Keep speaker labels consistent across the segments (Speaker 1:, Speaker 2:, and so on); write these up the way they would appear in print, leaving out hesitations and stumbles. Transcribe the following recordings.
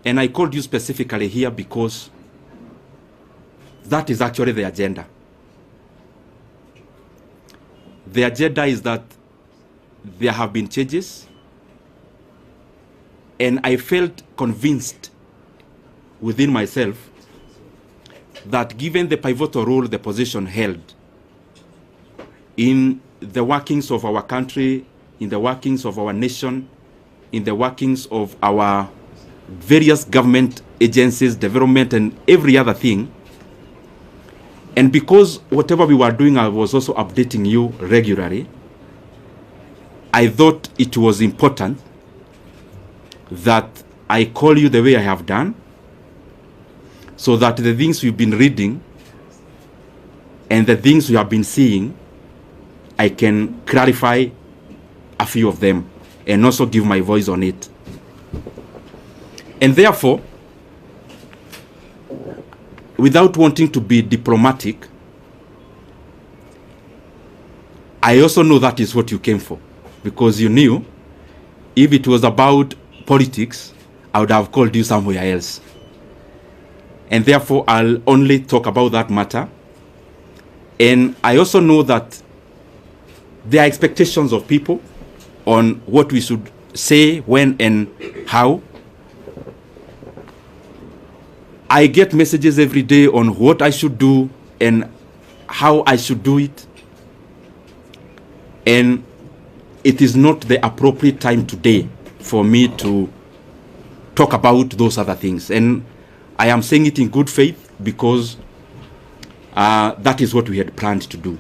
Speaker 1: And I called you specifically here because that is actually the agenda. The agenda is that there have been changes, and I felt convinced within myself that given the pivotal role the position held in the workings of our country, in the workings of our nation, in the workings of our various government agencies, development, and every other thing, and because whatever we were doing, I was also updating you regularly, I thought it was important that I call you the way I have done, so that the things we've been reading and the things we have been seeing, I can clarify a few of them and also give my voice on it. And therefore, without wanting to be diplomatic, I also know that is what you came for, because you knew if it was about politics, I would have called you somewhere else. And therefore, I'll only talk about that matter. And I also know that there are expectations of people on what we should say, when, and how. I get messages every day on what I should do and how I should do it. And it is not the appropriate time today for me to talk about those other things. And I am saying it in good faith because that is what we had planned to do.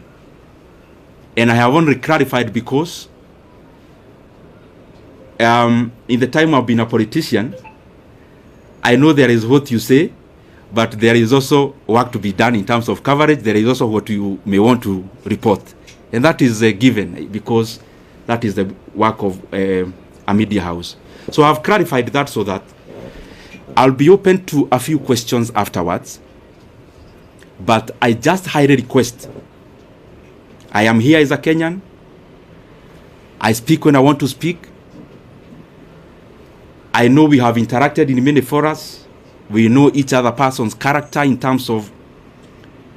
Speaker 1: And I have only clarified because in the time I've been a politician, I know there is what you say, but there is also work to be done in terms of coverage. There is also what you may want to report. And that is given because that is the work of a media house. So I've clarified that so that I'll be open to a few questions afterwards. But I just highly request, I am here as a Kenyan. I speak when I want to speak. I know we have interacted in many forums. We know each other person's character in terms of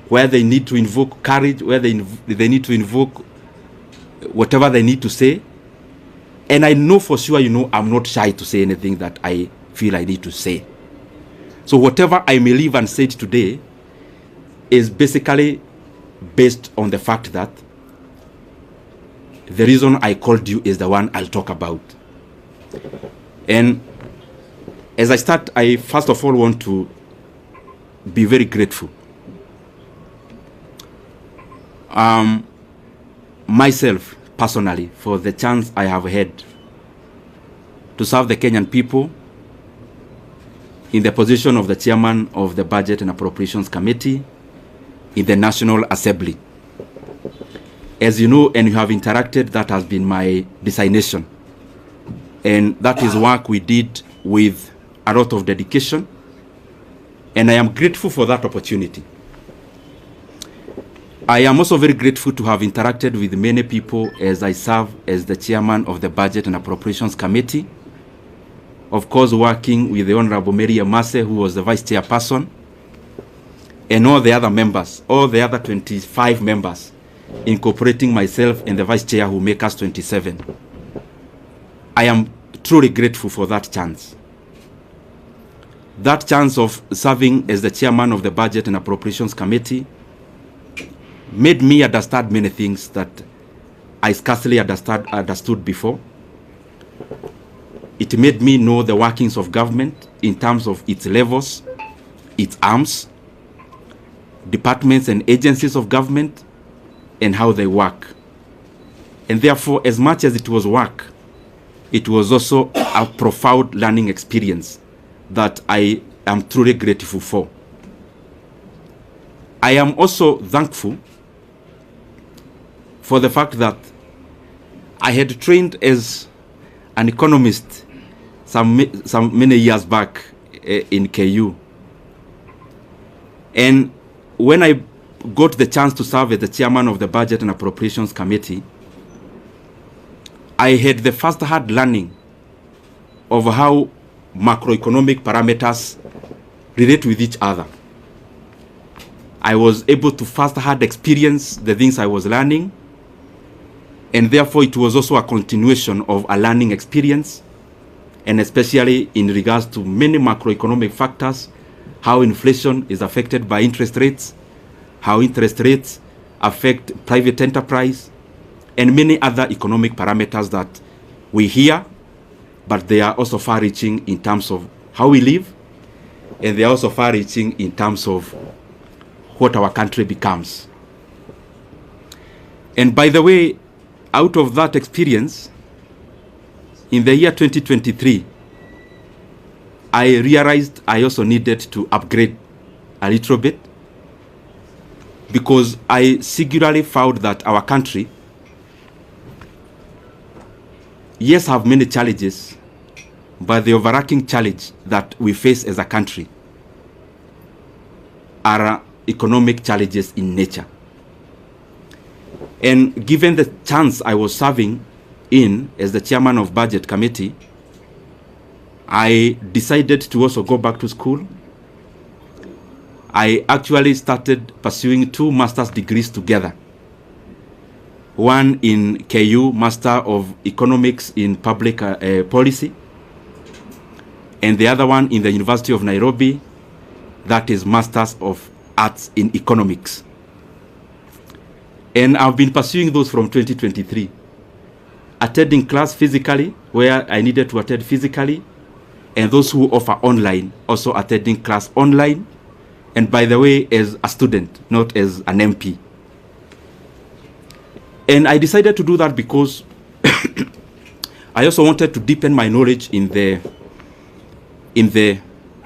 Speaker 1: where they need to invoke courage, where they need to invoke whatever they need to say. And I know for sure, I'm not shy to say anything that I feel I need to say. So whatever I may leave unsaid today is basically based on the fact that the reason I called you is the one I'll talk about. And as I start, I first of all want to be very grateful. Myself, personally, for the chance I have had to serve the Kenyan people in the position of the chairman of the Budget and Appropriations Committee in the National Assembly. As you know, and you have interacted, that has been my designation. And that is work we did with a lot of dedication. And I am grateful for that opportunity. I am also very grateful to have interacted with many people as I serve as the chairman of the Budget and Appropriations Committee. Of course, working with the Honorable Mary Amase, who was the vice chairperson, and all the other members, all the other 25 members, incorporating myself and the vice chair who make us 27. I am truly grateful for that chance. That chance of serving as the chairman of the Budget and Appropriations Committee made me understand many things that I scarcely understood before. It made me know the workings of government in terms of its levels, its arms, departments and agencies of government, and how they work. And therefore, as much as it was work, it was also a profound learning experience that I am truly grateful for. I am also thankful for the fact that I had trained as an economist some many years back in KU. And when I got the chance to serve as the chairman of the Budget and Appropriations Committee, I had the first-hand learning of how macroeconomic parameters relate with each other. I was able to first-hand experience the things I was learning, and therefore it was also a continuation of a learning experience, and especially in regards to many macroeconomic factors, how inflation is affected by interest rates, how interest rates affect private enterprise, and many other economic parameters that we hear, but they are also far-reaching in terms of how we live, and they are also far-reaching in terms of what our country becomes. And by the way, out of that experience, in the year 2023, I realized I also needed to upgrade a little bit, because I singularly found that our country, yes, have many challenges, but the overarching challenge that we face as a country are economic challenges in nature. And given the chance I was serving in as the chairman of Budget Committee, I decided to also go back to school. I actually started pursuing 2 master's degrees together. One in KU, Master of Economics in Public Policy, and the other one in the University of Nairobi, that is Masters of Arts in Economics. And I've been pursuing those from 2023. Attending class physically, where I needed to attend physically, and those who offer online, also attending class online, and by the way, as a student, not as an MP. And I decided to do that because I also wanted to deepen my knowledge in the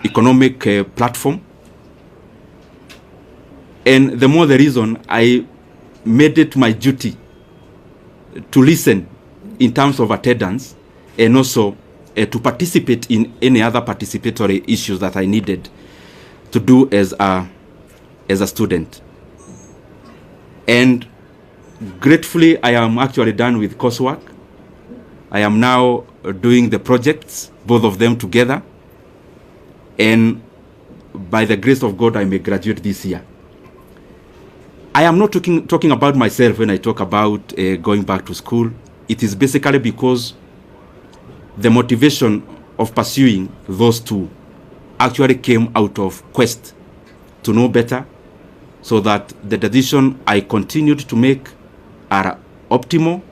Speaker 1: economic platform. And the more the reason, I made it my duty to listen in terms of attendance, and also to participate in any other participatory issues that I needed to do as a student. And gratefully, I am actually done with coursework. I am now doing the projects, both of them together, and by the grace of God, I may graduate this year. I am not talking about myself when I talk about going back to school. It is basically because the motivation of pursuing those 2 actually came out of quest to know better, so that the decision I continued to make are optimal,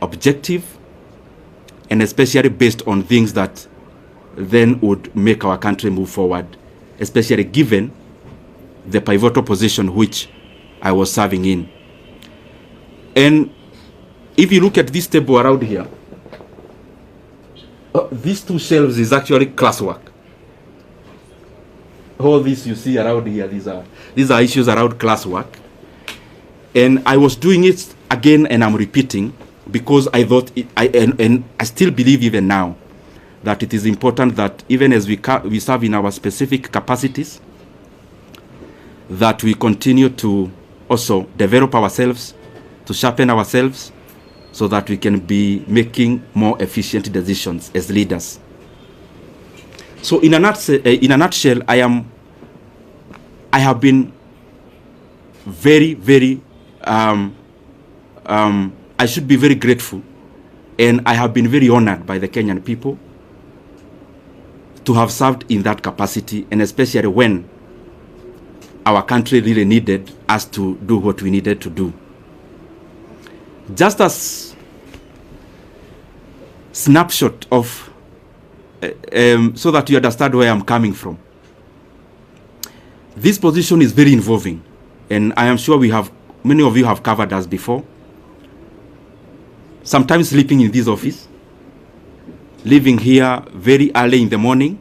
Speaker 1: objective, and especially based on things that then would make our country move forward, especially given the pivotal position which I was serving in. And if you look at this table around here, these 2 shelves is actually classwork. All this you see around here, these are issues around classwork. And I was doing it again, and I'm repeating, because I thought and I still believe even now that it is important that even as we serve in our specific capacities, that we continue to also develop ourselves, to sharpen ourselves, so that we can be making more efficient decisions as leaders. So in a nutshell, I have been very, very, I should be very grateful, and I have been very honored by the Kenyan people to have served in that capacity, and especially when our country really needed us to do what we needed to do. Just as snapshot of, so that you understand where I'm coming from. This position is very involving, and I am sure many of you have covered us before. Sometimes sleeping in this office, leaving here very early in the morning.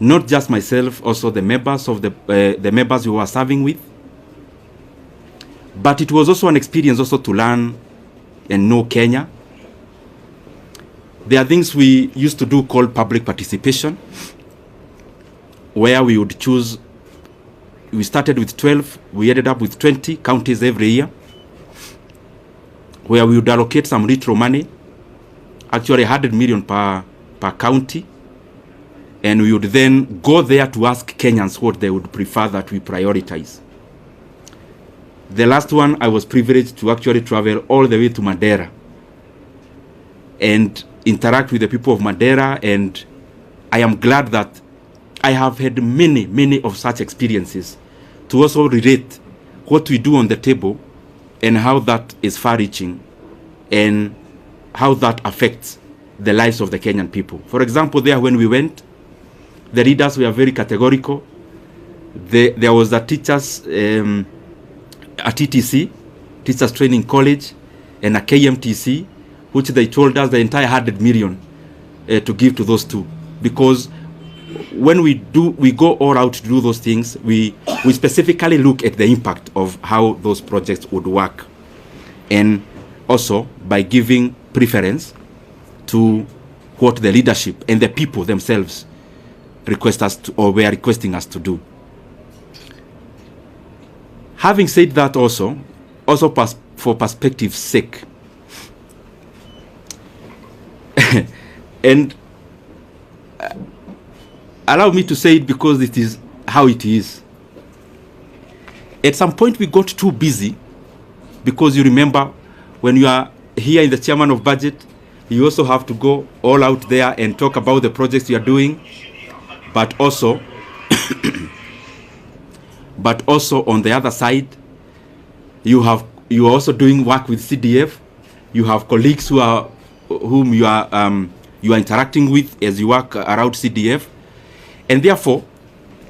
Speaker 1: Not just myself, also the members of the members who are serving with. But it was also an experience also to learn and know Kenya. There are things we used to do called public participation, where we would choose. We started with 12, we ended up with 20 counties every year, where we would allocate some retro money, actually 100 million per per county, and we would then go there to ask Kenyans what they would prefer that we prioritize. The last one, I was privileged to actually travel all the way to Madeira and interact with the people of Madeira, and I am glad that I have had many of such experiences to also relate what we do on the table and how that is far-reaching and how that affects the lives of the Kenyan people. For example, there when we went, the leaders were very categorical. There was a teachers, a TTC, Teachers Training College, and a KMTC, which they told us the entire 100 million to give to those two. Because when we go all out to do those things, we specifically look at the impact of how those projects would work. And also by giving preference to what the leadership and the people themselves request us to, or were requesting us to do. Having said that, also for perspective's sake, and allow me to say it because it is how it is. At some point we got too busy, because you remember when you are here in the chairman of budget, you also have to go all out there and talk about the projects you are doing, but also on the other side, you are also doing work with CDF. You have colleagues whom you are interacting with as you work around CDF, and therefore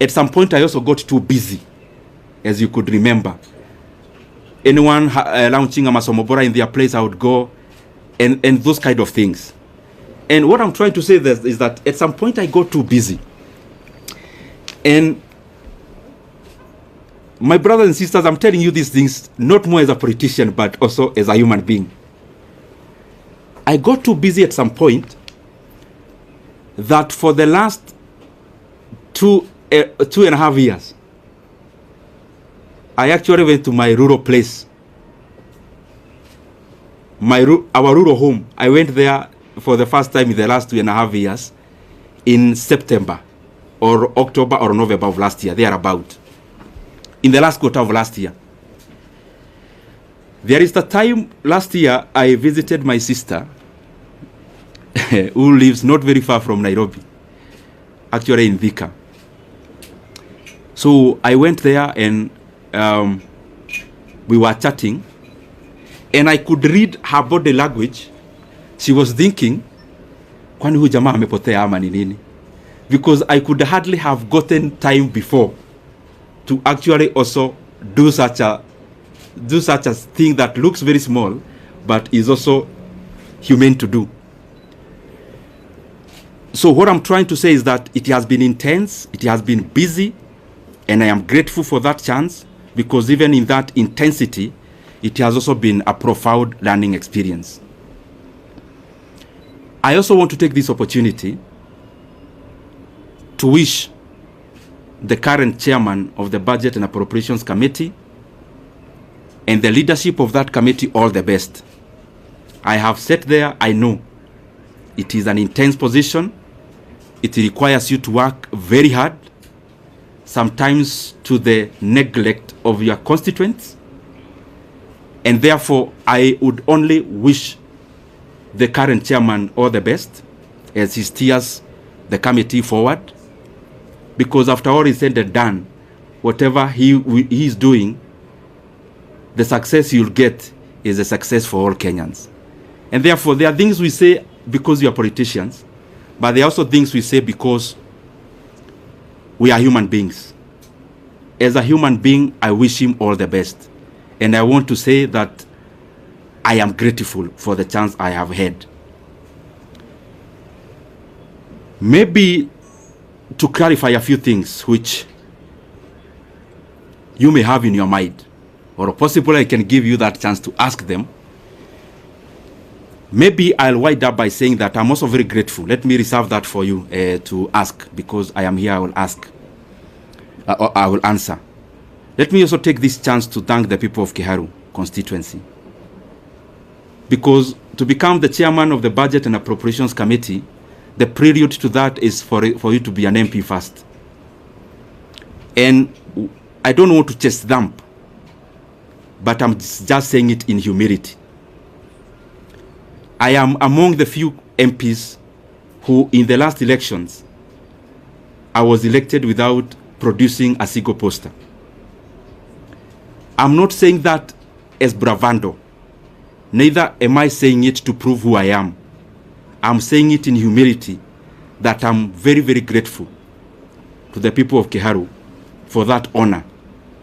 Speaker 1: at some point I also got too busy, as you could remember. Anyone launching a Masomobora in their place, I would go, and those kind of things. And what I'm trying to say is that at some point I got too busy. And my brothers and sisters, I'm telling you these things not more as a politician, but also as a human being. I got too busy at some point that for the last 2.5 years, I actually went to my rural place, our rural home. I went there for the first time in the last 2.5 years in September or October or November of last year, thereabout, in the last quarter of last year. There is the time last year I visited my sister who lives not very far from Nairobi, actually in Thika. So I went there and we were chatting, and I could read her body language. She was thinking, kwani huyu jamaa amepotea ama ni nini? Because I could hardly have gotten time before to actually also do such a thing that looks very small but is also humane to do. So what I'm trying to say is that it has been intense, it has been busy, and I am grateful for that chance, because even in that intensity, it has also been a profound learning experience. I also want to take this opportunity to wish the current chairman of the Budget and Appropriations Committee and the leadership of that committee all the best. I have sat there, I know it is an intense position. It requires you to work very hard, sometimes to the neglect of your constituents. And therefore, I would only wish the current chairman all the best as he steers the committee forward. Because after all is said and done, whatever he is doing, the success you'll get is a success for all Kenyans. And therefore, there are things we say because we are politicians, but there are also things we say because we are human beings. As a human being, I wish him all the best. And I want to say that I am grateful for the chance I have had. Maybe to clarify a few things which you may have in your mind, or possibly I can give you that chance to ask them. Maybe I'll wind up by saying that I'm also very grateful. Let me reserve that for you to ask, because I am here, I will ask. I will answer. Let me also take this chance to thank the people of Kiharu Constituency. Because to become the chairman of the Budget and Appropriations Committee, the prelude to that is for you to be an MP first. And I don't want to chest thump, but I'm just saying it in humility. I am among the few MPs who, in the last elections, I was elected without producing a single poster. I'm not saying that as bravado. Neither am I saying it to prove who I am. I'm saying it in humility that I'm very, very grateful to the people of Kiharu for that honor,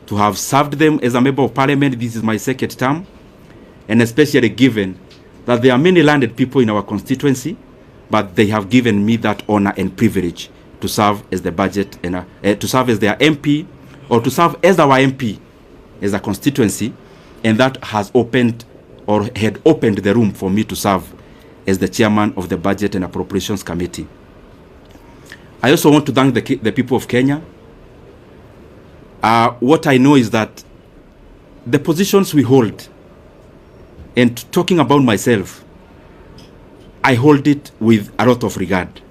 Speaker 1: to have served them as a member of parliament. This is my second term, and especially given that there are many landed people in our constituency, but they have given me that honor and privilege to serve as the budget and to serve as their MP, or to serve as our MP as a constituency, and that has opened or had opened the room for me to serve as the chairman of the Budget and Appropriations Committee. I also want to thank the people of Kenya. What I know is that the positions we hold, and talking about myself, I hold it with a lot of regard.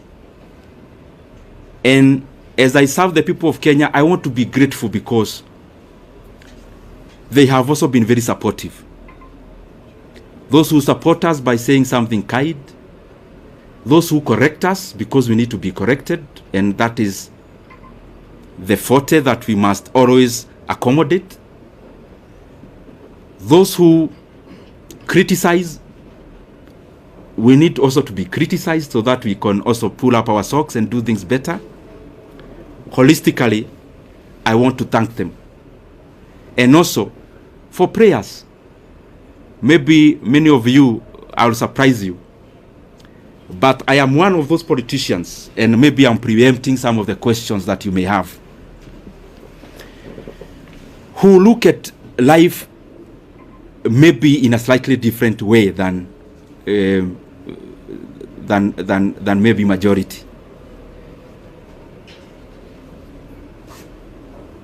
Speaker 1: And as I serve the people of Kenya, I want to be grateful because they have also been very supportive. Those who support us by saying something kind, those who correct us because we need to be corrected, and that is the forte that we must always accommodate. Those who criticize, we need also to be criticized so that we can also pull up our socks and do things better. Holistically, I want to thank them. And also for prayers. Maybe many of you, I'll surprise you, but I am one of those politicians, and maybe I'm preempting some of the questions that you may have, who look at life maybe in a slightly different way than maybe majority.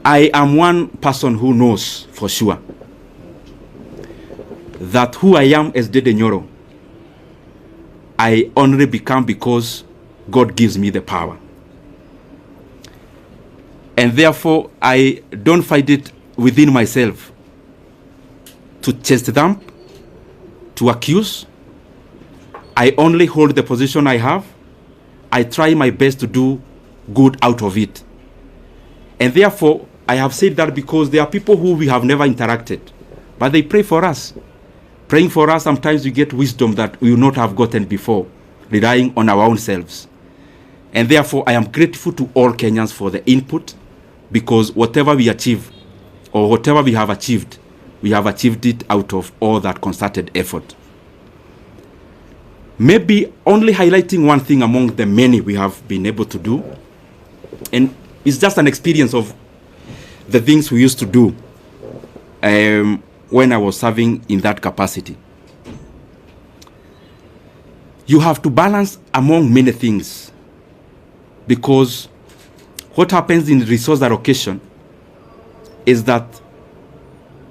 Speaker 1: I am one person who knows for sure that who I am as Ndindi Nyoro, I only become because God gives me the power. And therefore, I don't find it within myself to chest thump, to accuse. I only hold the position I have. I try my best to do good out of it. And therefore, I have said that because there are people who we have never interacted, but they pray for us. Praying for us, sometimes we get wisdom that we would not have gotten before, relying on our own selves. And therefore, I am grateful to all Kenyans for the input, because whatever we achieve, or whatever we have achieved it out of all that concerted effort. Maybe only highlighting one thing among the many we have been able to do, and it's just an experience of the things we used to do when I was serving in that capacity. You have to balance among many things, because what happens in resource allocation is that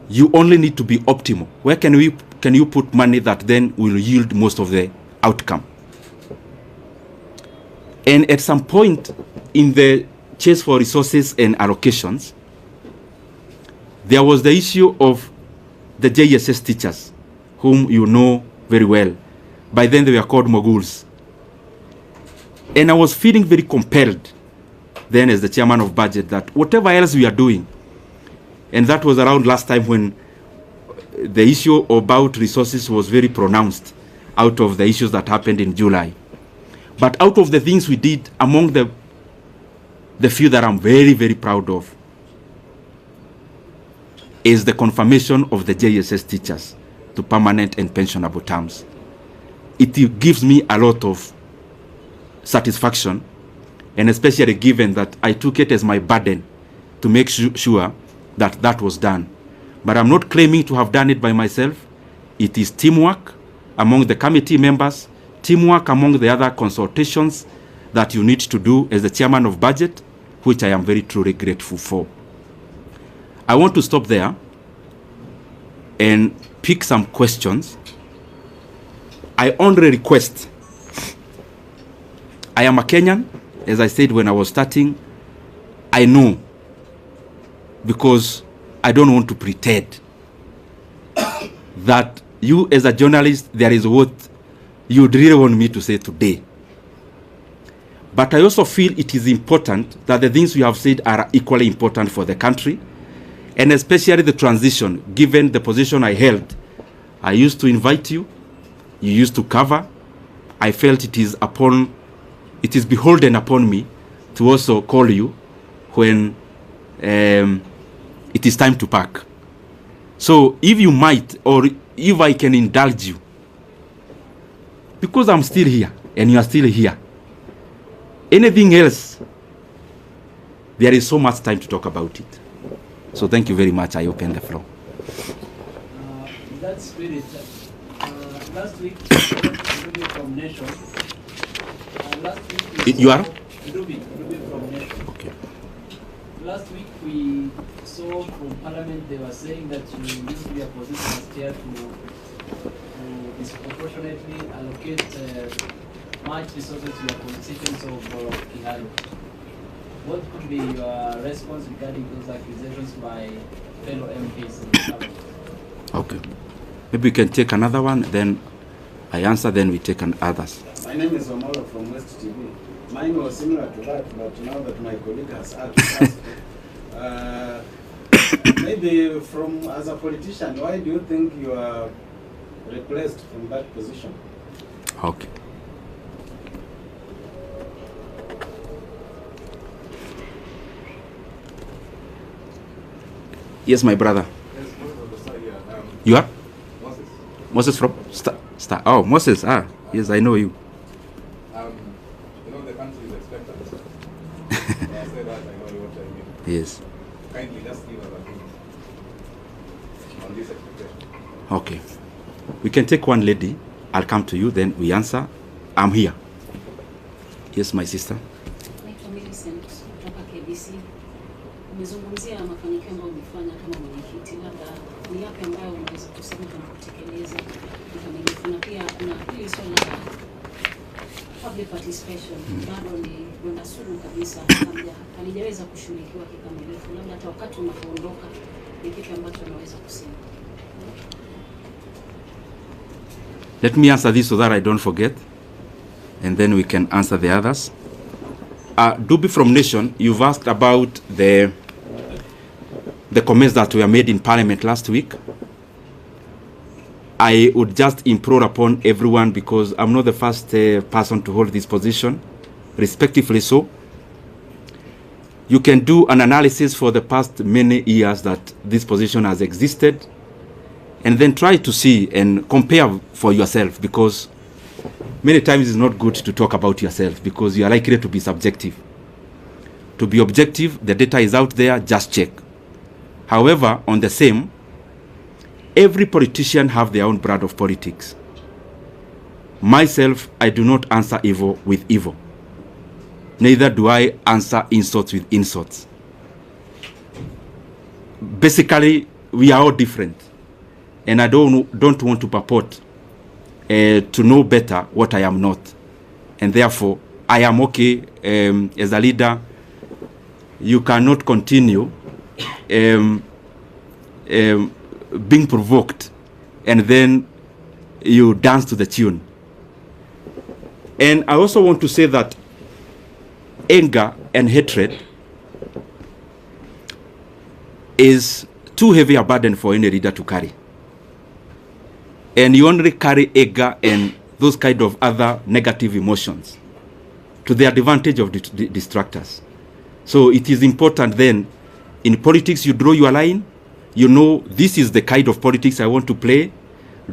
Speaker 1: you only need to be optimal. Where can you put money that then will yield most of the outcome? And at some point in the chase for resources and allocations, there was the issue of the JSS teachers, whom you know very well. By then they were called moguls. And I was feeling very compelled then as the chairman of budget that whatever else we are doing, and that was around last time when the issue about resources was very pronounced out of the issues that happened in July. But out of the things we did, among the few that I'm very, very proud of, is the confirmation of the JSS teachers to permanent and pensionable terms. It gives me a lot of satisfaction, and especially given that I took it as my burden to make sure that that was done. But I'm not claiming to have done it by myself. It is teamwork among the committee members, teamwork among the other consultations that you need to do as the chairman of budget, which I am very truly grateful for. I want to stop there and pick some questions. I only request I am a Kenyan. As I said when I was starting, I know, because I don't want to pretend that you as a journalist, there is what you really want me to say today. But I also feel it is important that the things you have said are equally important for the country, and especially the transition, given the position I held. I used to invite you, you used to cover. I felt it is beholden upon me to also call you when it is time to pack. So if you might, or if I can indulge you, because I'm still here and you are still here, anything else, there is so much time to talk about it. So thank you very much. I open the floor.
Speaker 2: In that spirit, last week, from Nation. Last week
Speaker 1: you are?
Speaker 2: Ruby from Nation.
Speaker 1: Okay.
Speaker 2: Last week we saw from Parliament they were saying that you used to be a position as chair to disproportionately allocate much resources to your constituents of Kiharu. What could be your response regarding those accusations by fellow MPs in Parliament?
Speaker 1: Okay. Maybe we can take another one, then I answer, then we take others.
Speaker 3: My name is Omolo from West TV. Mine was similar to that, but now that my colleague has asked, maybe as a politician, why do you think you are replaced from that position?
Speaker 1: Okay. Yes, my brother.
Speaker 4: Yes,
Speaker 1: You are?
Speaker 4: Moses.
Speaker 1: Moses from Star. Oh, Moses. Yes, I know you.
Speaker 4: You know the country is expectant. When I say that, I know what I mean.
Speaker 1: Yes.
Speaker 4: Kindly just give us a hint on this expectation.
Speaker 1: Okay. We can take one lady. I'll come to you, then we answer. I'm here. Yes, my sister.
Speaker 5: Naitwa Millicent kutoka KBC. Umezungumzia mafanikio ambayo umefanya kama mwenyekiti, labda ni yapi ambayo unaweza kusema kama kutekeleza kikamilifu, na pia kuna hili swala la public participation bado ni donda sugu kabisa, halijaweza kushughulikiwa kikamilifu, labda hata wakati unapoondoka ni kitu ambacho unaweza kusema.
Speaker 1: Let me answer this so that I don't forget, and then we can answer the others. Dubi from Nation, you've asked about the comments that were made in Parliament last week. I would just implore upon everyone, because I'm not the first person to hold this position, respectively so. You can do an analysis for the past many years that this position has existed, and then try to see and compare for yourself, because many times it's not good to talk about yourself, because you are likely to be subjective. To be objective, the data is out there, just check. However, on the same, every politician have their own brand of politics. Myself, I do not answer evil with evil. Neither do I answer insults with insults. Basically, we are all different. And I don't want to purport to know better what I am not. And therefore, I am okay as a leader. You cannot continue being provoked and then you dance to the tune. And I also want to say that anger and hatred is too heavy a burden for any leader to carry. And you only carry anger and those kind of other negative emotions to the advantage of the distractors. So it is important then, in politics you draw your line, you know this is the kind of politics I want to play,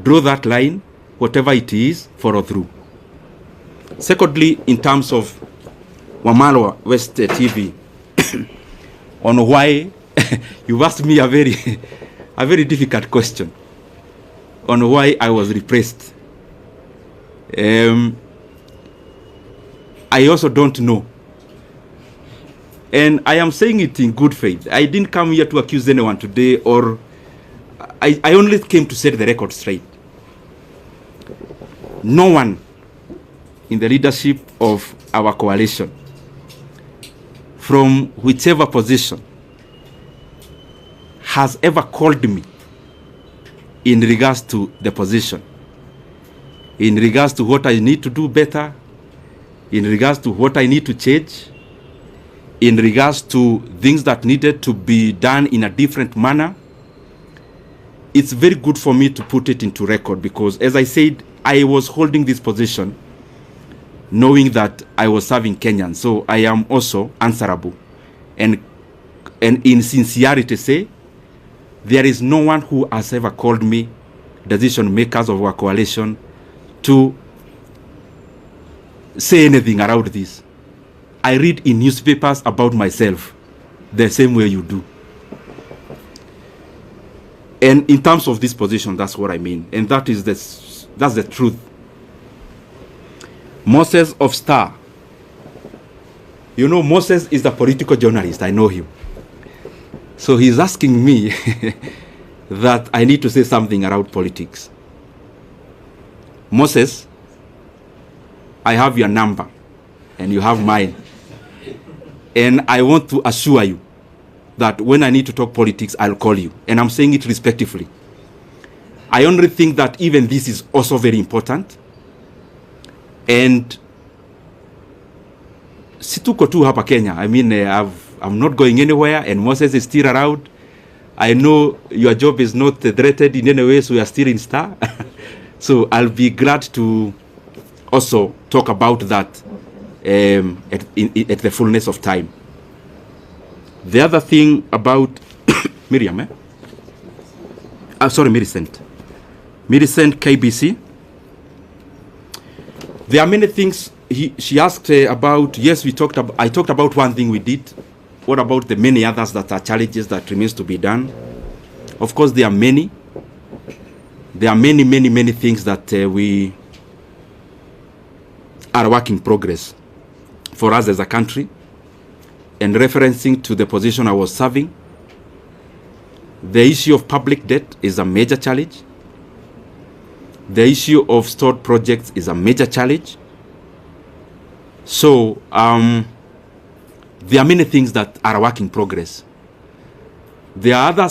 Speaker 1: draw that line, whatever it is, follow through. Secondly, in terms of Wamalwa West TV, on why, you've asked me a very difficult question on why I was repressed. I also don't know. And I am saying it in good faith. I didn't come here to accuse anyone today, or I only came to set the record straight. No one in the leadership of our coalition, from whichever position, has ever called me in regards to the position, in regards to what I need to do better, in regards to what I need to change, in regards to things that needed to be done in a different manner, it's very good for me to put it into record, because as I said, I was holding this position knowing that I was serving Kenyans. So I am also answerable. And in sincerity say, there is no one who has ever called me, decision makers of our coalition, to say anything around this. I read in newspapers about myself the same way you do. And in terms of this position, that's what I mean. And that's the truth. Moses of Star. You know, Moses is a political journalist. I know him. So he's asking me that I need to say something around politics. Moses, I have your number and you have mine. And I want to assure you that when I need to talk politics, I'll call you. And I'm saying it respectfully. I only think that even this is also very important. And situko tu hapa Kenya. I mean, I'm not going anywhere, and Moses is still around. I know your job is not threatened in any way, so you are still in Star. So I'll be glad to also talk about that at the fullness of time. The other thing about Miriam, sorry, Millicent KBC. There are many things she asked about. Yes, I talked about one thing we did. What about the many others that are challenges that remains to be done? Of course, there are many. There are many things that we are work in progress for us as a country. And referencing to the position I was serving, the issue of public debt is a major challenge. The issue of stored projects is a major challenge. So there are many things that are a work in progress. There are other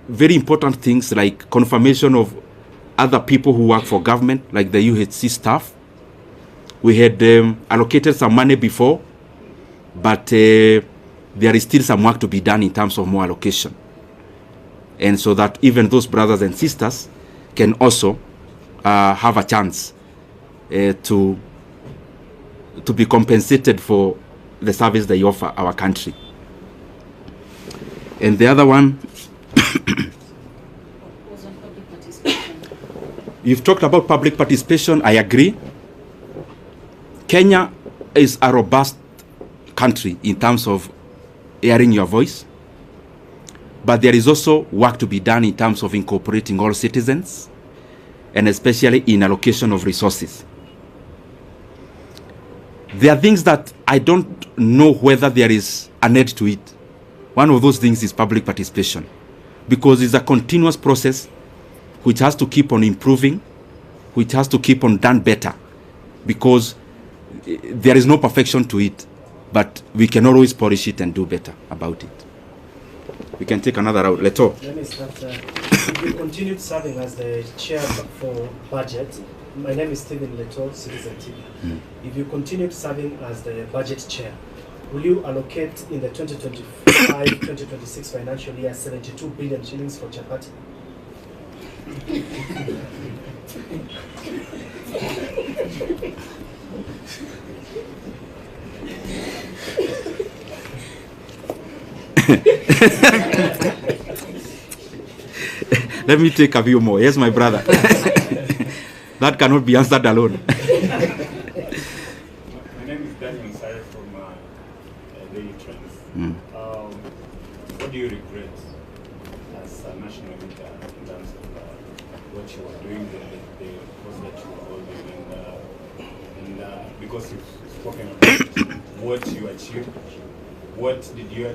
Speaker 1: very important things like confirmation of other people who work for government, like the UHC staff. We had allocated some money before, but there is still some work to be done in terms of more allocation. And so that even those brothers and sisters can also have a chance to be compensated for the service they offer our country. And the other one,
Speaker 5: was on public participation.
Speaker 1: You've talked about public participation. I agree. Kenya is a robust country in terms of hearing your voice, but there is also work to be done in terms of incorporating all citizens, and especially in allocation of resources. There are things that I don't know whether there is a need to it. One of those things is public participation, because it's a continuous process which has to keep on improving, which has to keep on done better, because there is no perfection to it, but we can always polish it and do better about it. We can take another route. Leto.
Speaker 6: Let me start. If you continued serving as the chair for budget, my name is Stephen Leto, Citizen TV. If you continued serving as the budget chair, will you allocate in the 2025-2026 financial year 72 billion shillings for chapati?
Speaker 1: Let me take a few more. Yes, my brother. That cannot be answered alone.
Speaker 7: My name is Daniel Sare from Daily Trends. What do you regret as a national leader in terms of what you are doing, the course that you are holding, and because you've spoken about what you achieved, what did you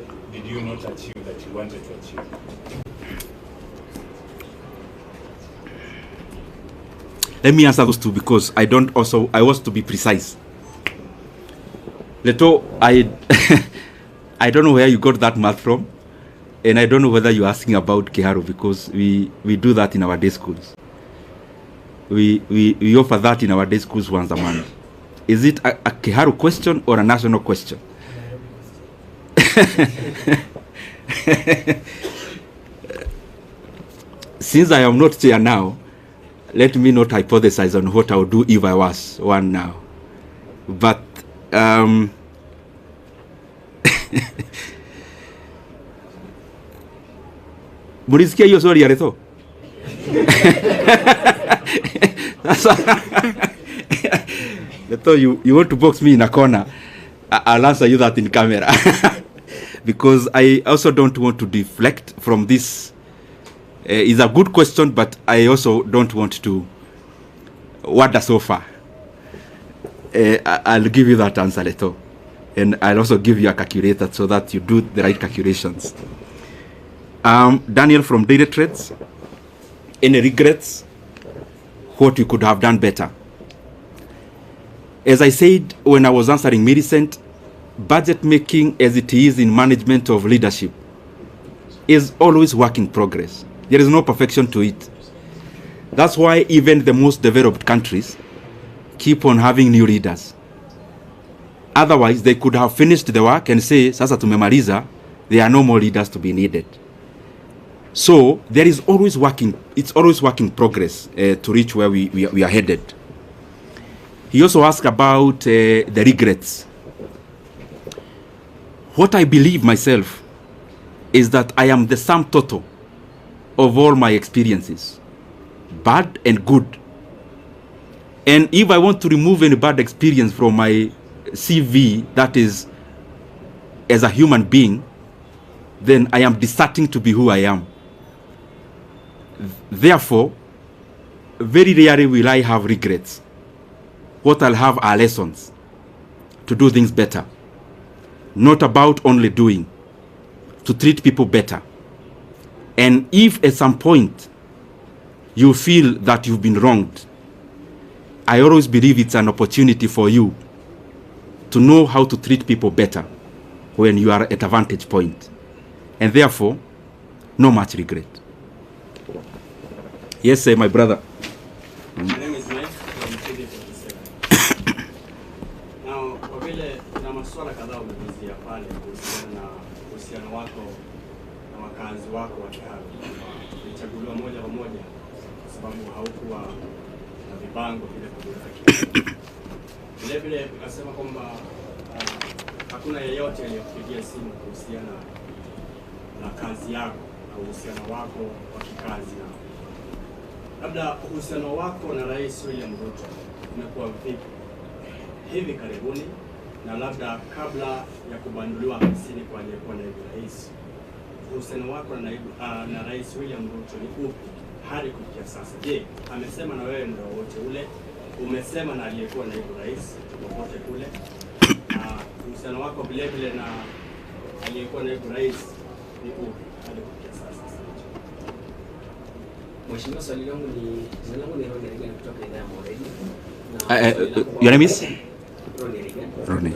Speaker 7: not achieve that you wanted to achieve?
Speaker 1: Let me answer those two because I was to be precise. Leto, I don't know where you got that math from, and I don't know whether you're asking about Kiharu because we do that in our day schools. We offer that in our day schools once a month. Is it a Kiharu question or a national question? Since I am not chair now, let me not hypothesize on what I would do if I was one now. But mulisikia hiyo swali ya Retho? Retho, you want to box me in a corner? I'll answer you that in camera. Because I also don't want to deflect from this. It's a good question, but I also don't want to wander so far. I'll give you that answer, Leto. And I'll also give you a calculator so that you do the right calculations. Daniel from Data Trades. Any regrets? What you could have done better? As I said when I was answering Millicent, budget making as it is in management of leadership is always work in progress. There is no perfection to it. That's why even the most developed countries keep on having new leaders. Otherwise, they could have finished the work and say, sasa tumemaliza, there are no more leaders to be needed. So there is always it's always work in progress to reach where we are headed. He also asked about the regrets. What I believe myself is that I am the sum total of all my experiences, bad and good. And if I want to remove any bad experience from my CV, that is, as a human being, then I am deserting to be who I am. Therefore, very rarely will I have regrets. What I'll have are lessons to do things better. Not about only doing, to treat people better. And if at some point you feel that you've been wronged, I always believe it's an opportunity for you to know how to treat people better when you are at a vantage point. And therefore, no much regret. Yes, sir, my brother.
Speaker 8: My name is Mike from Ndindi. Now, kwa vile na masuala kadhaa umeguzia pale kuhusiana na uhusiano wako na wakazi wako wa Kiharu, ulichaguliwa moja kwa moja kwa sababu haukuwa na vibango vile kutoka. Vile vile ukasema kwamba hakuna yeyote aliyekupigia simu kuhusiana na kazi yako na uhusiano wako wa kikazi na labda uhusiano wako na Rais William Ruto umekuwa vipi hivi karibuni, na labda kabla ya kubanduliwa ofisini kwa aliyekuwa naibu rais, uhusiano wako na Rais William Ruto ni upi hadi kufikia sasa? Je, amesema na wewe muda wote ule? Umesema na aliyekuwa naibu rais popote kule? Uhusiano wako vile vile na aliyekuwa naibu rais ni upi hadi kufikia sasa?
Speaker 2: Mheshimiwa, swali langu ni jina langu ni Ronnie Regan kutoka idhaa ya Moreni.
Speaker 1: Your name is?
Speaker 2: Ronnie Regan.
Speaker 1: Ronnie.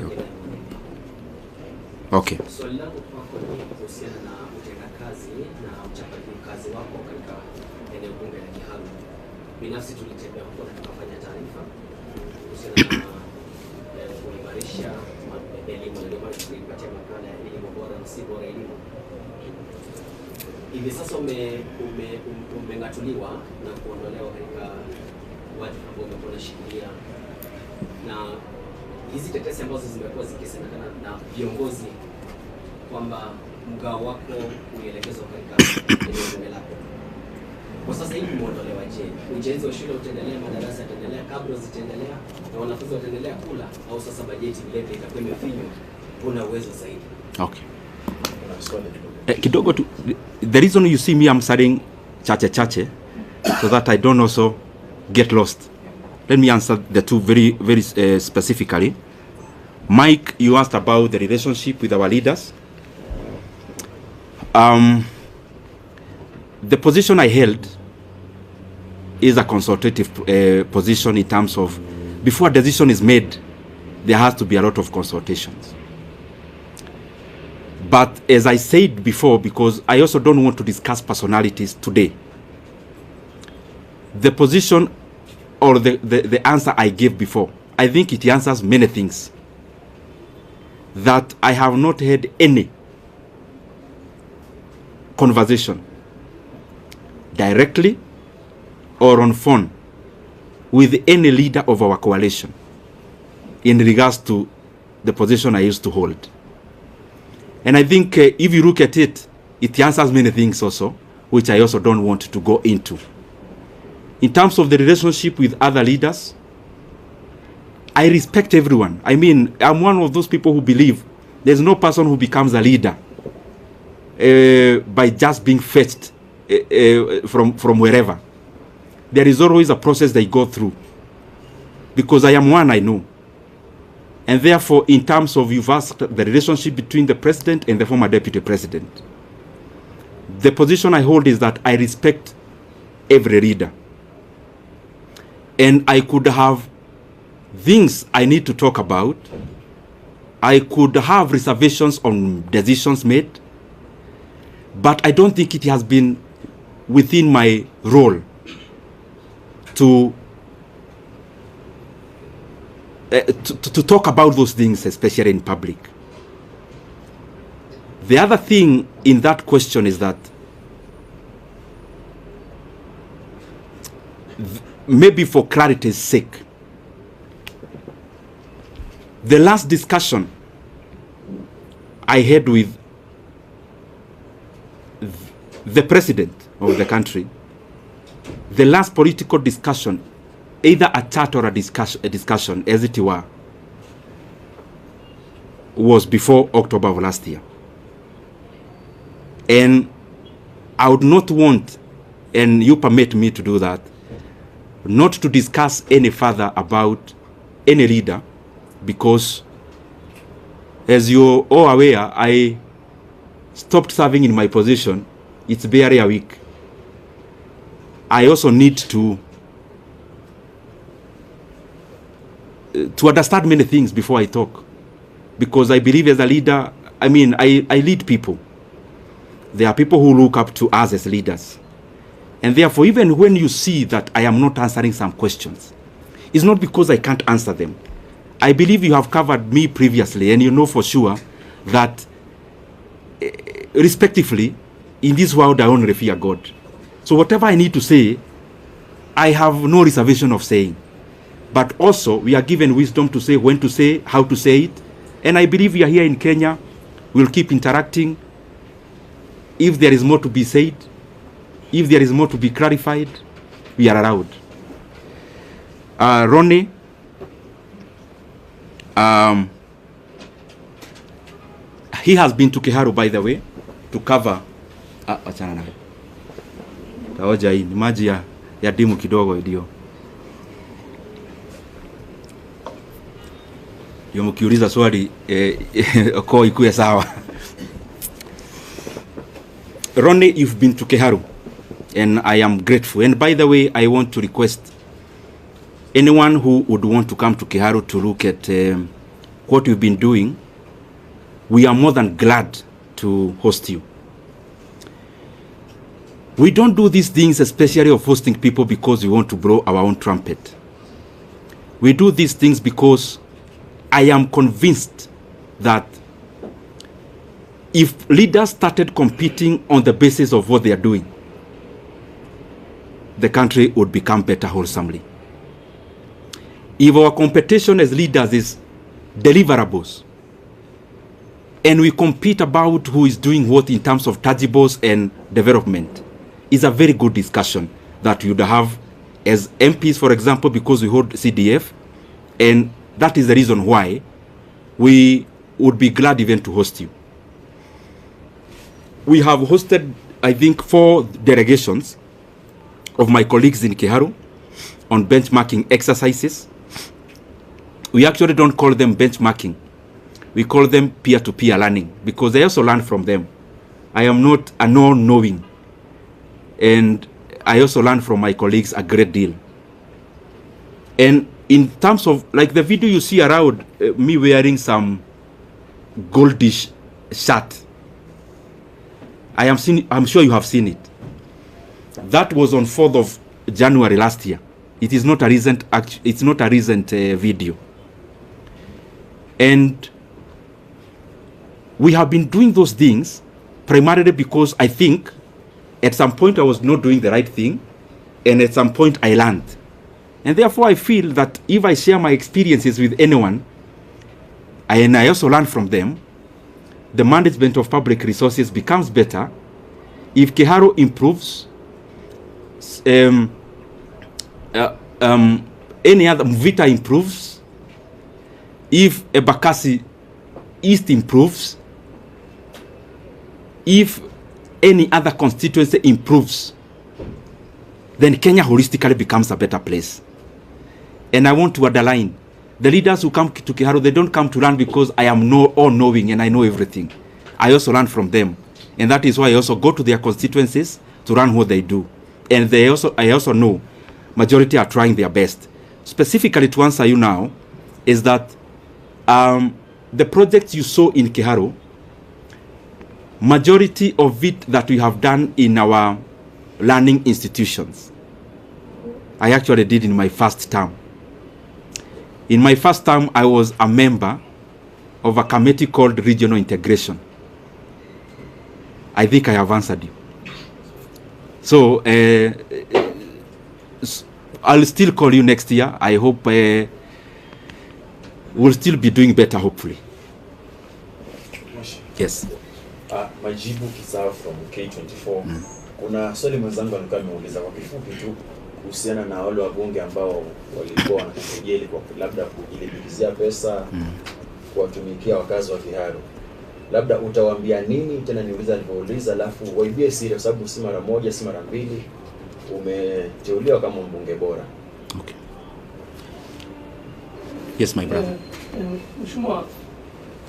Speaker 1: Okay.
Speaker 2: Swali langu kwako ni kuhusiana na utendakazi na uchapaji kazi wako katika eneo bunge la Kiharu. Binafsi tulitembea huko na tukafanya taarifa kuhusiana na kuimarisha elimu, ndio maana tulipatia makala ya elimu bora na si bora elimu. Hivi sasa umengatuliwa na kuondolewa katika wadhifa ambao umekuwa unashikilia, na hizi tetesi ambazo zimekuwa zikisemekana na viongozi kwamba mgao wako ulielekezwa katika eneo bunge lako, kwa sasa hivi umeondolewa. Je, ujenzi wa shule utaendelea, madarasa yataendelea, kabla zitaendelea na wanafunzi wataendelea kula, au sasa bajeti vile itakuwa imefinywa, una uwezo zaidi?
Speaker 1: Okay. Kidogo tu, the reason you see me answering chache so that I don't also get lost. Let me answer the two very specifically. Mike, you asked about the relationship with our leaders. The position I held is a consultative position in terms of before a decision is made, there has to be a lot of consultations. But as I said before, because I also don't want to discuss personalities today, the position or the answer I gave before, I think it answers many things. That I have not had any conversation directly or on phone with any leader of our coalition in regards to the position I used to hold. And I think if you look at it, it answers many things also, which I also don't want to go into. In terms of the relationship with other leaders, I respect everyone. I mean, I'm one of those people who believe there's no person who becomes a leader by just being fetched from wherever. There is always a process they go through. Because I am one, I know. And therefore, in terms of you've asked the relationship between the president and the former deputy president, the position I hold is that I respect every leader. And I could have things I need to talk about. I could have reservations on decisions made. But I don't think it has been within my role to talk about those things, especially in public. The other thing in that question is that maybe for clarity's sake, the last discussion I had with the president of the country, the last political discussion, either a chat or a discussion, as it were, was before October of last year. And I would not want, and you permit me to do that, not to discuss any further about any leader, because as you're all aware, I stopped serving in my position. It's barely a week. I also need to understand many things before I talk, because I believe as a leader, I mean, I lead people. There are people who look up to us as leaders. And therefore, even when you see that I am not answering some questions, it's not because I can't answer them. I believe you have covered me previously, and you know for sure that, respectively, in this world, I only fear God. So whatever I need to say, I have no reservation of saying. But also, we are given wisdom to say when to say, how to say it. And I believe we are here in Kenya. We'll keep interacting. If there is more to be said, if there is more to be clarified, we are around. Ronnie, he has been to Kiharu, by the way, to cover. Achana nawe. Taoja hii ni maji ya dimu kidogo ndio. Yo mkiuliza swali kwa ikuwe sawa. Ronnie, you've been to Kiharu, and I am grateful. And by the way, I want to request anyone who would want to come to Kiharu to look at what you've been doing. We are more than glad to host you. We don't do these things, especially of hosting people, because we want to blow our own trumpet. We do these things because I am convinced that if leaders started competing on the basis of what they are doing, the country would become better wholesomely. If our competition as leaders is deliverables, and we compete about who is doing what in terms of tangibles and development, is a very good discussion that you'd have as MPs, for example, because we hold CDF, and that is the reason why we would be glad even to host you. We have hosted, I think, 4 delegations of my colleagues in Kiharu on benchmarking exercises. We actually don't call them benchmarking. We call them peer-to-peer learning, because I also learn from them. I am not a non-knowing. And I also learned from my colleagues a great deal. And in terms of, like the video you see around, me wearing some goldish shirt, I'm sure you have seen it. That was on 4th of January last year. It is not a recent video. And we have been doing those things primarily because I think at some point I was not doing the right thing, and at some point I learned. And therefore I feel that if I share my experiences with anyone, and I also learn from them, the management of public resources becomes better. If Keharo improves, any other Mvita improves, if Embakasi East improves, if any other constituency improves, then Kenya holistically becomes a better place. And I want to underline, the leaders who come to Keharo, they don't come to learn because I am all-knowing and I know everything. I also learn from them. And that is why I also go to their constituencies to learn what they do. And I also know majority are trying their best. Specifically to answer you now, is that the projects you saw in Keharo, majority of it that we have done in our learning institutions, I actually did in my first term. In my first term, I was a member of a committee called Regional Integration. I think I have answered you. So, I'll still call you next year. I hope we'll still be doing better, hopefully. Yes.
Speaker 9: Majibu Kisao from K24. Kuna swali mwenzangu alikuwa ameuliza kwa kifupi tu kuhusiana na wale wabunge ambao walikuwa wanakujeli kwa labda kujilipizia pesa kuwatumikia wakazi wa Keharo. Labda utawaambia nini? Tena niuliza nilivyouliza, alafu waibie siri kwa sababu si mara moja si mara mbili umeteuliwa kama mbunge bora.
Speaker 1: Okay. Yes, my brother.
Speaker 10: Mheshimiwa,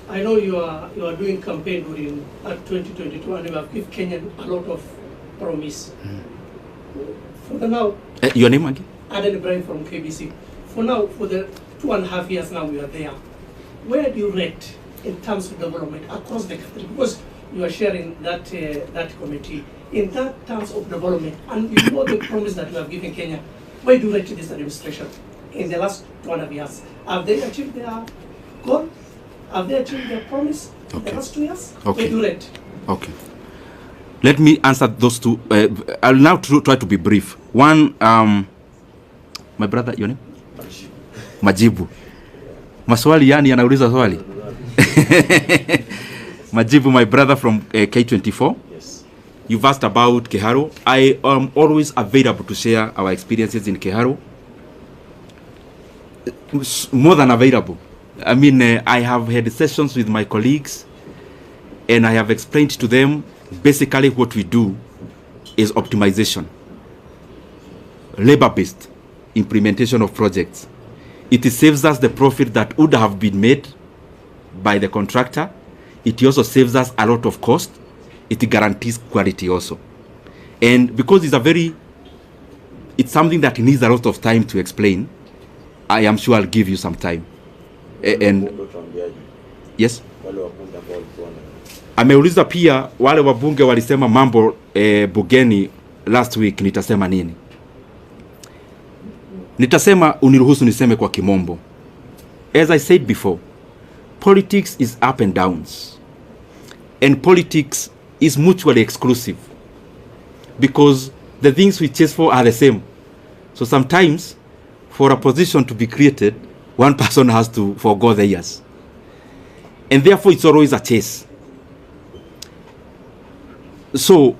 Speaker 10: I know you are doing campaign during 2022 and you have given Kenyan a lot of promise. For the now,
Speaker 1: your name again?
Speaker 10: Aden Ibrahim from KBC. For now, for the 2.5 years now we are there, where do you rate in terms of development across the country? Because you are sharing that committee in that terms of development, and you know the promise that you have given Kenya. Where do you rate this administration in the last 2.5 years? Have they achieved their goal? Have they achieved their promise in the last 2 years?
Speaker 1: Okay.
Speaker 10: Where do you rate?
Speaker 1: Okay. Let me answer those two. I'll now try to be brief. One, my brother, your name? Majibu. Maswali yani anauliza swali. Majibu, my brother from K24.
Speaker 9: Yes.
Speaker 1: You've asked about Keharo. I am always available to share our experiences in Keharo. More than available. I mean, I have had sessions with my colleagues and I have explained to them basically what we do is optimization, labor-based implementation of projects. It saves us the profit that would have been made by the contractor. It also saves us a lot of cost. It guarantees quality also. And because it's something that needs a lot of time to explain, I am sure I'll give you some time. And yes, ameuliza pia wale wabunge walisema mambo bugeni last week, nitasema nini? Nitasema, uniruhusu niseme kwa kimombo. As I said before, politics is up and downs. And politics is mutually exclusive. Because the things we chase for are the same. So sometimes, for a position to be created, one person has to forgo the years. And therefore, it's always a chase. So,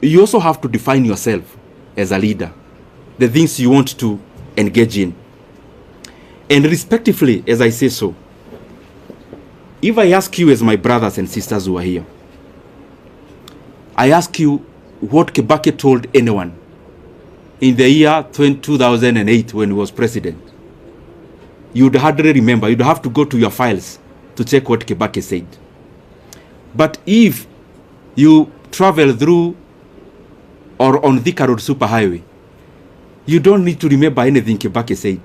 Speaker 1: you also have to define yourself as a leader, the things you want to engage in. And respectively, as I say so, if I ask you as my brothers and sisters who are here, I ask you what Kibaki told anyone in the year 2008 when he was president, you'd hardly remember. You'd have to go to your files to check what Kibaki said. But if you travel through or on Thika Road Superhighway, you don't need to remember anything Kibaki said.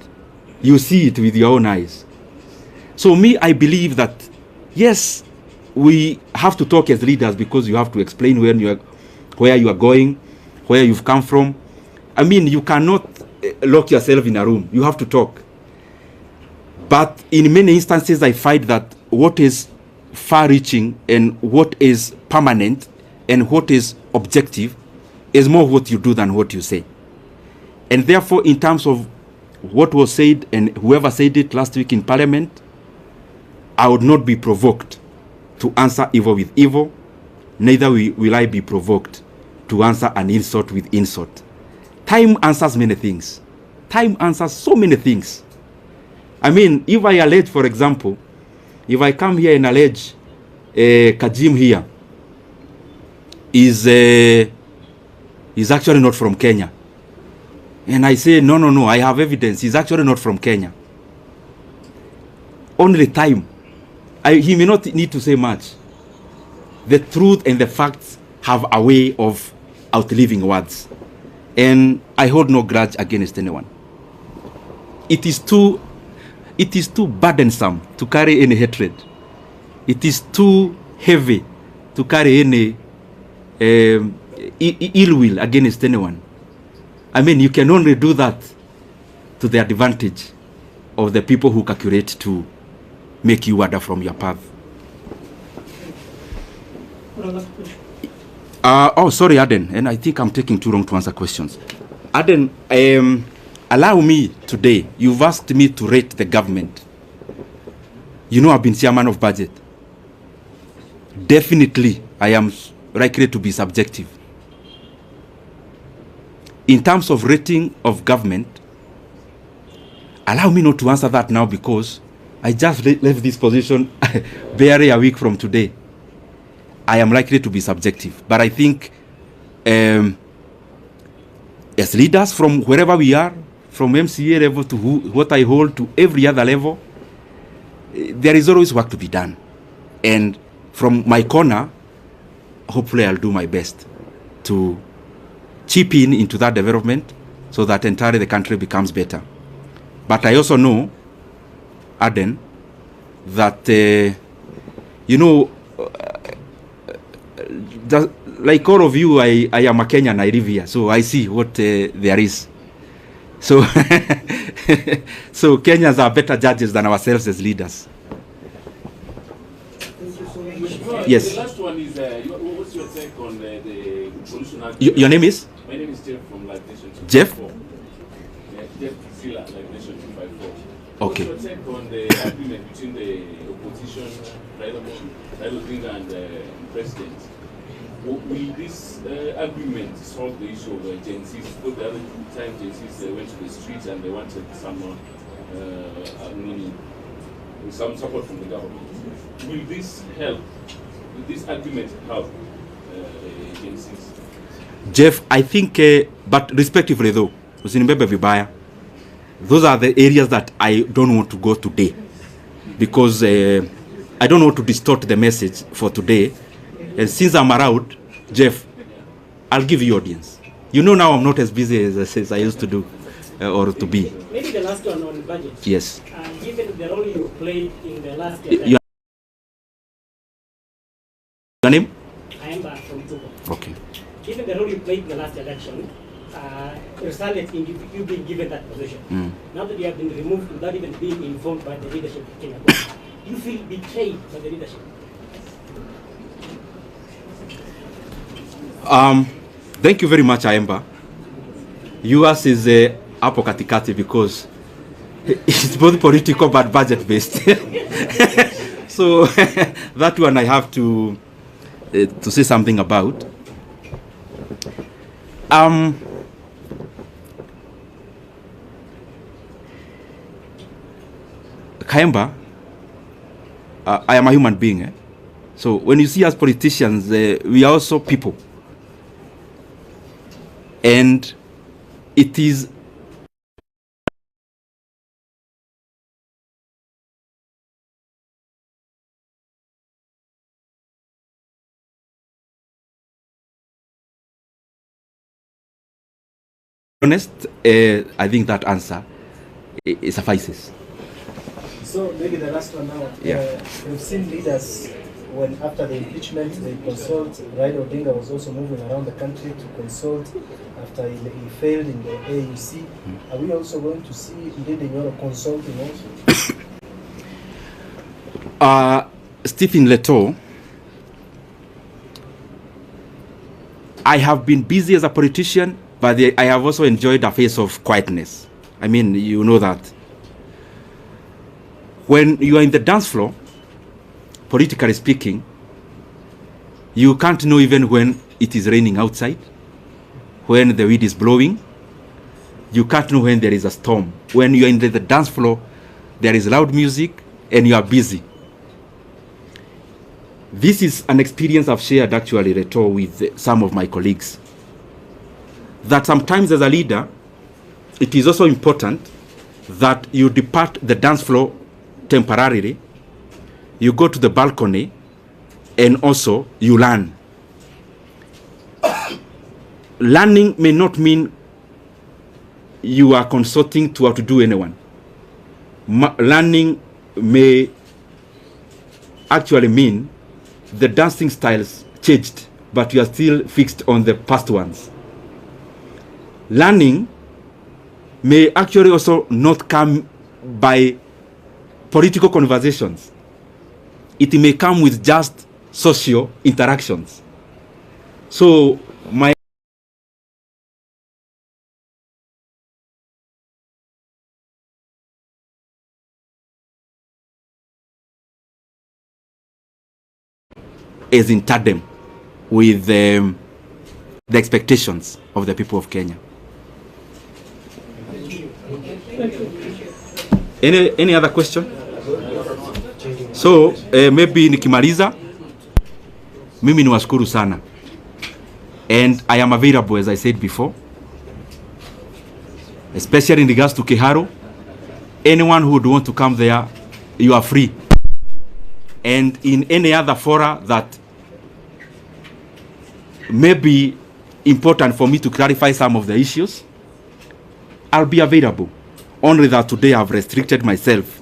Speaker 1: You see it with your own eyes. So me, I believe that, yes, we have to talk as leaders because you have to explain where you are going, where you've come from. I mean, you cannot lock yourself in a room. You have to talk. But in many instances, I find that what is far-reaching and what is permanent and what is objective is more what you do than what you say. And therefore, in terms of what was said and whoever said it last week in Parliament, I would not be provoked to answer evil with evil, neither will I be provoked to answer an insult with insult. Time answers many things. Time answers so many things. I mean, if I allege, for example, if I come here and allege Kajim here is actually not from Kenya, and I say, no, I have evidence, he's actually not from Kenya. Only time. He may not need to say much. The truth and the facts have a way of outliving words. And I hold no grudge against anyone. It is too burdensome to carry any hatred. It is too heavy to carry any ill will against anyone. I mean, you can only do that to the advantage of the people who calculate to make you wander from your path. Sorry, Aden, and I think I'm taking too long to answer questions. Aden, allow me today, you've asked me to rate the government. You know I've been chairman of budget. Definitely, I am likely to be subjective. In terms of rating of government, allow me not to answer that now because I just left this position barely a week from today. I am likely to be subjective. But I think as leaders from wherever we are, from MCA level to what I hold to every other level, there is always work to be done. And from my corner, hopefully I'll do my best to chip in into that development so that entirely the country becomes better. But I also know, Aden, that, like all of you, I am a Kenyan, I live here, so I see what there is. So, so Kenyans are better judges than ourselves as leaders. Yes.
Speaker 11: The last one is, what's your take on the pollution act?
Speaker 1: Your name is?
Speaker 11: My name is Jeff from Live Nation 254.
Speaker 1: Jeff?
Speaker 11: Yeah, Jeff Zilla, Live Nation 254.
Speaker 1: Okay.
Speaker 11: What's your take on the agreement between the opposition, Raila Odinga, and the president? Will this agreement solve the issue of Gen Zs? Because the other time Gen Zs went to the streets and they wanted some support from the government. Will this help? Will this agreement help Gen Zs?
Speaker 1: Jeff, I think, but respectively though, usinibebe vibaya, those are the areas that I don't want to go today because I don't want to distort the message for today. And since I'm around, Jeff, I'll give you audience. You know now I'm not as busy as I used to do or to be.
Speaker 12: Maybe the last one on budget.
Speaker 1: Yes.
Speaker 12: Given the role you played in the last
Speaker 1: Your name?
Speaker 12: I am back from Togo.
Speaker 1: Okay.
Speaker 12: Given the role you played in the last election, resulted in you being given that position. Now that you have been removed without even being informed by the leadership of Kenya, do you feel betrayed by the leadership?
Speaker 1: Thank you very much, Aemba. Yours is hapo katikati because it's both political but budget based. So that one I have to say something about. Kaemba, I am a human being. So when you see us politicians, we are also people. And it is honest, I think that answer suffices.
Speaker 6: So maybe the last one now.
Speaker 1: Yeah.
Speaker 6: We've seen leaders when after the impeachment they consult. Raila Odinga was also moving around the country to consult after he failed in the AUC. Are we also going to see Ndindi Nyoro consulting also?
Speaker 1: Stephen Leto, I have been busy as a politician, but I have also enjoyed a phase of quietness. I mean, you know that. When you are in the dance floor, politically speaking, you can't know even when it is raining outside, when the wind is blowing. You can't know when there is a storm. When you are in the dance floor, there is loud music and you are busy. This is an experience I've shared actually, Reto, with some of my colleagues. That sometimes as a leader, it is also important that you depart the dance floor temporarily, you go to the balcony, and also you learn. Learning may not mean you are consulting to outdo anyone. Learning may actually mean the dancing styles changed, but you are still fixed on the past ones. Learning may actually also not come by political conversations. It may come with just social interactions. So my is in tandem with the expectations of the people of Kenya. Any other question? So maybe nikimaliza, mimi niwashukuru sana, and I am available as I said before, especially in regards to Keharo. Anyone who would want to come there, you are free. And in any other fora that may be important for me to clarify some of the issues, I'll be available. Only that today I've restricted myself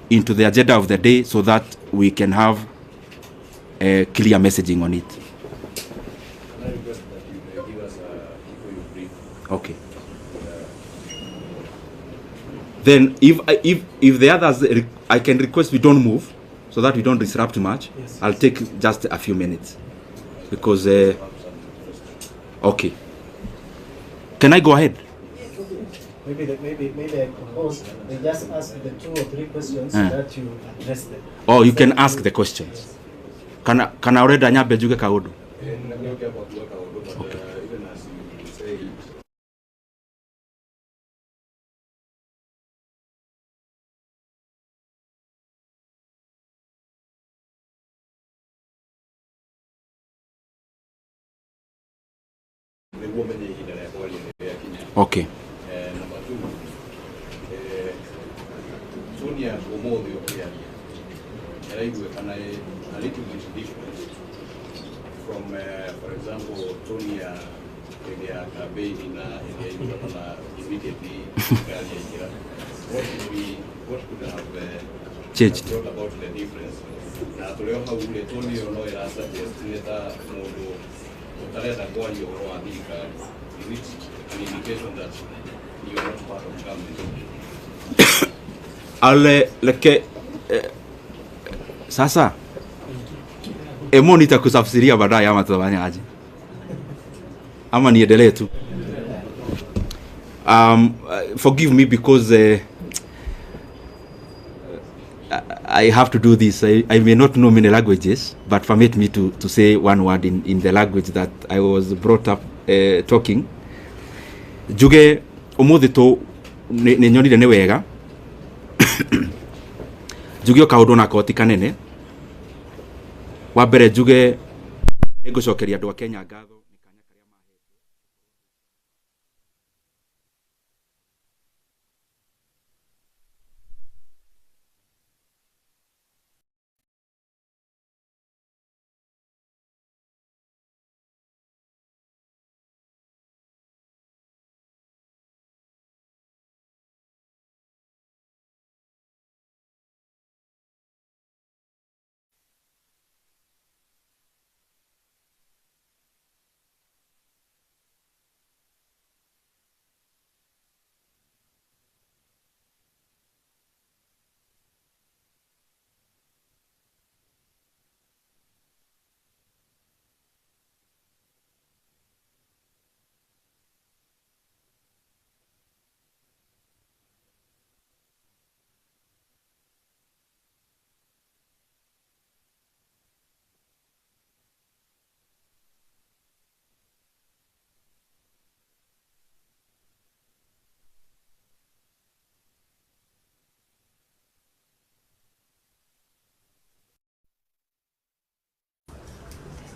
Speaker 1: into the agenda of the day so that we can have a clear messaging on it.
Speaker 13: Can I request that you give us before you brief?
Speaker 1: Okay. Then if the others, I can request we don't move so that we don't disrupt too much.
Speaker 6: Yes.
Speaker 1: I'll take just a few minutes because okay. Can I go ahead?
Speaker 6: Maybe I propose they just ask the 2 or 3 questions that you address them.
Speaker 1: Oh, you can ask the questions. Can I already anyabe juge kaudu?
Speaker 13: Okay. Even as you say it,
Speaker 1: Okay.
Speaker 13: Number 2, Sonia Omodio Okiani, a little bit different from, for example, Tonia campaign immediately. What could have
Speaker 1: changed
Speaker 13: brought about the difference? Na tulio haule Tonia no era suggest neta modo utaleta kwa hiyo roadika. Is it an indication that you are not part of government?
Speaker 1: Ale sasa emo nitakusafsiria baadaye ama tutafanya aje? Ama niendelee tu? Forgive me because I have to do this. I may not know many languages, but permit me to say one word in the language that I was brought up talking. Juge umuthi tu ni nyonire ni wega juge kaundu na koti kanene wa mbere juge nigucokeria andu a Kenya ngatho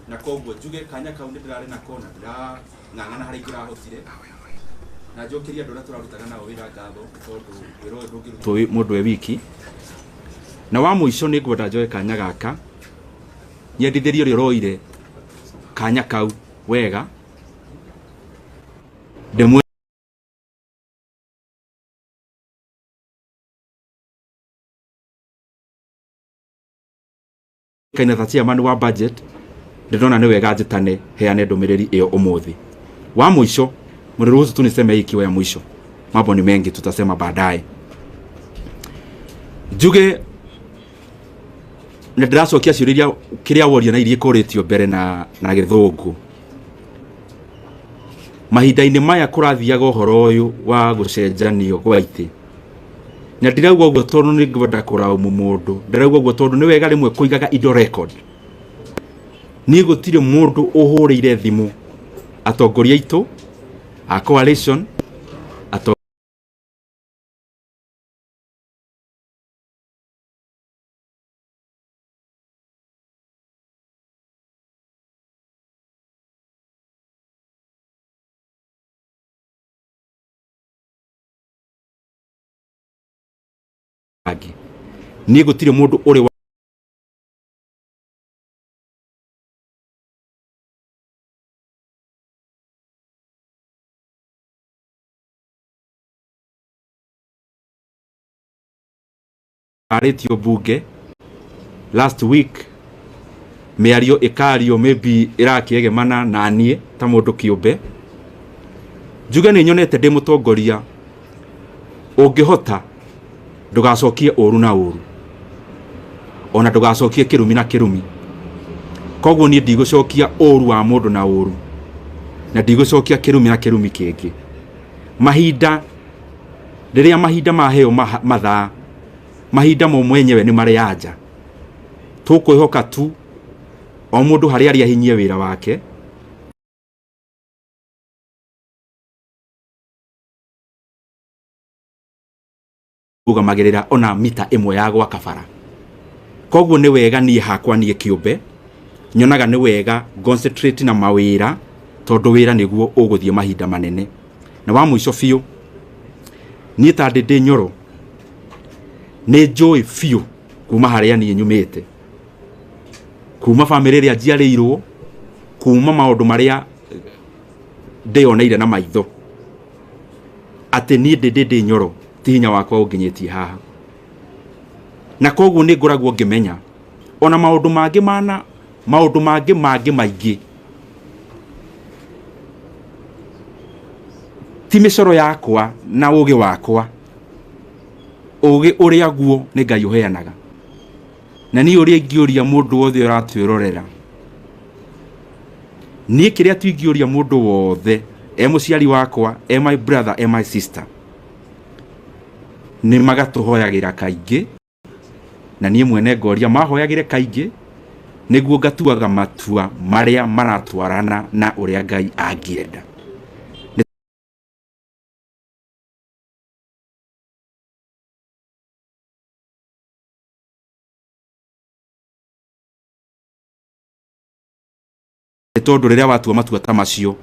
Speaker 1: na koguo njuge kanya kau nĩ ndĩrarĩ nako na ndĩrang'ang'ana harĩa ingĩrahotire na njokeria andũ arĩa tũrarutaga nao wĩra ngatho tondũ wĩra ũyũ ndũngĩrutwo mũndũ e wiki. Na wa mũico nĩ ngwenda njoe kanya gaka nyendithĩrie ũrĩa ũroire kanya kau wega ndĩmwe kaina ta chairman wa budget ndĩrona nĩ wega njĩtane heane ndũmĩrĩri ĩyo ũmũthĩ. Wa mũico mniruhusu tu niseme hii ikiwa ya mwisho, mambo ni mengi tutasema baadaye. Njuge na ndĩracokia ciũria kĩrĩa woria na iria kũrĩtio mbere na gĩthũngũ. Mahinda-inĩ maya kũrathiaga ũhoro ũyũ wa gũcenjanio gwa itĩ. Na ndirauga ũguo tondũ nĩ ngwenda kũraumu mũndũ, ndirauga ũguo tondũ nĩ wega rĩmwe kũigaga indo record. Niĩ gũtirĩ mũndũ ũhũrĩire thimũ atongoria aitũ a coalition niĩ gũtirĩ mũndũ ũrĩ aretio bunge last week mĩario ĩkario maybe ĩrakĩegemana na niĩ ta mũndũ kĩũmbe. Njuge nĩ nyonete ndĩ mũtongoria ũngĩhota ndũgacokie ũru na ũru, ona ndũgacokie kĩrumi na kĩrumi. Koguo niĩ ndigũcokia ũru wa mũndũ na ũru na ndigũcokia kĩrumi na kĩrumi kĩngĩ. Mahinda rĩrĩa mahinda maheo mathaa mahinda mo mwenyewe nĩ marĩ anja. Tũkwĩhoka tu o mũndũ harĩa arĩ ahinyie wĩra wake ugamagĩrĩra ona mita ĩmwe ya gwaka bara. Koguo nĩ wega niĩ hakwa niĩ kĩũmbe nyonaga nĩ wega concentrate na mawĩra tondũ wĩra nĩguo ũgũthiĩ mahinda manene. Na wa mũico biũ niĩ ta ndĩ Nyoro nĩ njũĩ biũ kuma harĩa niĩ nyumĩte, kuma bamĩrĩ ĩrĩa njiarĩirwo, kuma maũndũ marĩa ndĩoneire na maitho, atĩ niĩ ndĩ Nyoro ti hinya wakwa ũnginyĩtie haha. Na koguo nĩ ngoragwo ngĩmenya ona maũndũ mangĩ maingĩ ti mĩcoro yakwa na ũgĩ wakwa, ũgĩ ũrĩa guo nĩ Ngai ũheanaga. Na niĩ ũrĩa ingĩũria mũndũ wothe ũratwĩrorera, niĩ kĩrĩa tu ingĩũria mũndũ wothe mũciari wakwa, my brother, my sister, nĩ magatũhoyagĩra kaingĩ, na niĩ mwene ngoria mahoyagĩre kaingĩ nĩguo ngatuaga matua marĩa maratwarana na ũrĩa Ngai angĩenda. Tondũ rĩrĩa watua matua ta macio